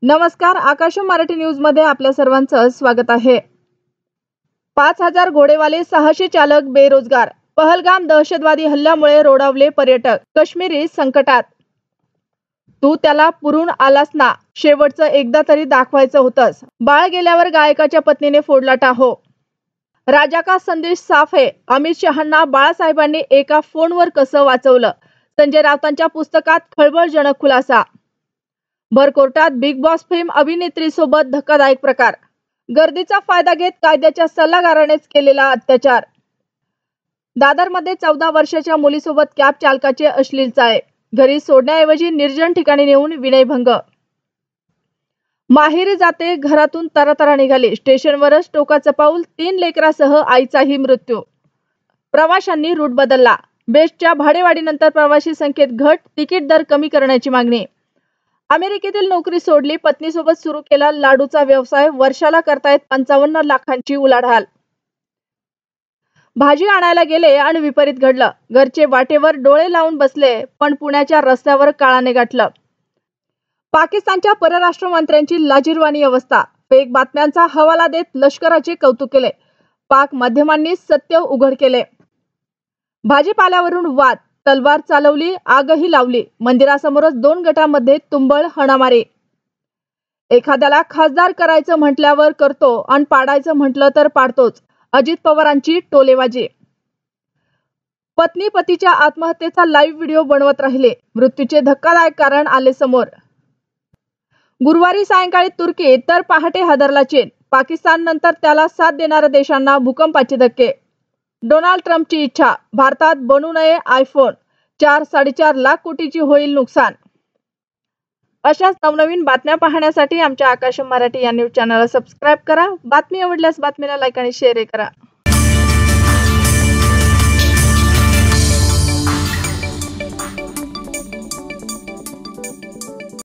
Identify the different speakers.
Speaker 1: नमस्कार, आकाश मराठी न्यूज मध्ये आपल्या सर्वांचं स्वागत आहे। 5000 घोडेवाले 600 चालक बेरोजगार। पहलगाम दहशतवादी हल्ल्यामुळे रोडावले पर्यटक। काश्मीरी संकटात। तू त्याला पुरून आलास ना, शेवटचं एकदा तरी दाखवायचं होतंस। बाळ गेल्यावर गायकाच्या पत्नीने फोडला टाहो। राजा का संदेश साफ है, अमित शहांना बाळासाहेबांनी एका फोनवर कसं वाचवलं। संजय राऊतांच्या पुस्तकात खळबळजनक खुलासा। भर कोर्टात बिग बॉस फेम अभिनेत्री सोबत धक्कादायक प्रकार। गर्दीचा फायदा घेत कायद्याच्या सल्लागारानेच केलेला अत्याचार। दादरमध्ये 14 वर्षाच्या मुलीसोबत कॅब चालकाचे अश्लील चाळे। घरी सोडण्याऐवजी निर्जन ठिकाणी नेऊन विनयभंग। माहेरी जाते घरातून तरातरा निघाली, स्टेशनवरच टोकाचं पाऊल, 3 लेकरासह आईचाही मृत्यू। प्रवाशांनी रूट बदलला। बेस्टच्या भाडेवाढीनंतर प्रवासी संख्येत घट, तिकीट दर कमी करण्याची मागणी। अमेरिकेतील नोकरी सोडली, पत्नीसोबत सुरू केला लाडूचा व्यवसाय, वर्षाला करतायत 55 लाखांची उलाढाल। भाजी आणायला गेले आणि विपरीत घडलं। घरचे वाटेवर डोळे लावून बसले, पण पुण्याच्या रस्त्यावर काळाने गाठलं। पाकिस्तानच्या परराष्ट्र मंत्र्यांची लाजिरवाणी अवस्था। फेक बातम्यांचा हवाला देत लष्कराचे कौतुक केले। पाक माध्यमांनी सत्य उघड केले। भाजीपाल्यावरून वाद, तलवार चालवली, आगही लावली। मंदिरासमोरच 2 गटांमध्ये तुंबळ हाणामारी। एखाद्याला खासदार करायचं म्हटल्यावर करतो आणि पाडायचं म्हटलं तर पाडतोच, अजित पवारांची टोलेबाजी। पत्नी पतीच्या आत्महत्येचा लाईव्ह व्हिडिओ बनवत राहिले, मृत्यूचे धक्कादायक कारण आले समोर। गुरुवारी सायंकाळी तुर्की तर पहाटे हादरला चीन। पाकिस्तान नंतर त्याला साथ देणाऱ्या देशांना भूकंपाचे धक्के। डोनाल्ड ट्रम्पची इच्छा, भारतात बनू नये आयफोन, 4-4.5 लाख कोटीची होईल नुकसान। अशाच नवनवीन बातम्या पाहण्यासाठी आमच्या आकाश मराठी या न्यूज चॅनलला सबस्क्राईब करा। बातमी आवडल्यास बातमीला लाईक आणि शेअर करा।